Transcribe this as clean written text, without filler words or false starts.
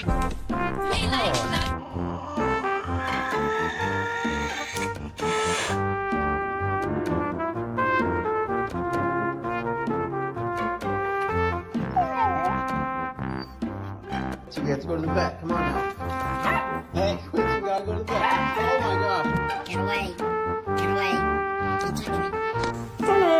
So we have to go to the vet. Come on now. Hey, Quincy, we gotta go to the vet. Oh my gosh. Get away. Get away. Don't touch me. Hello.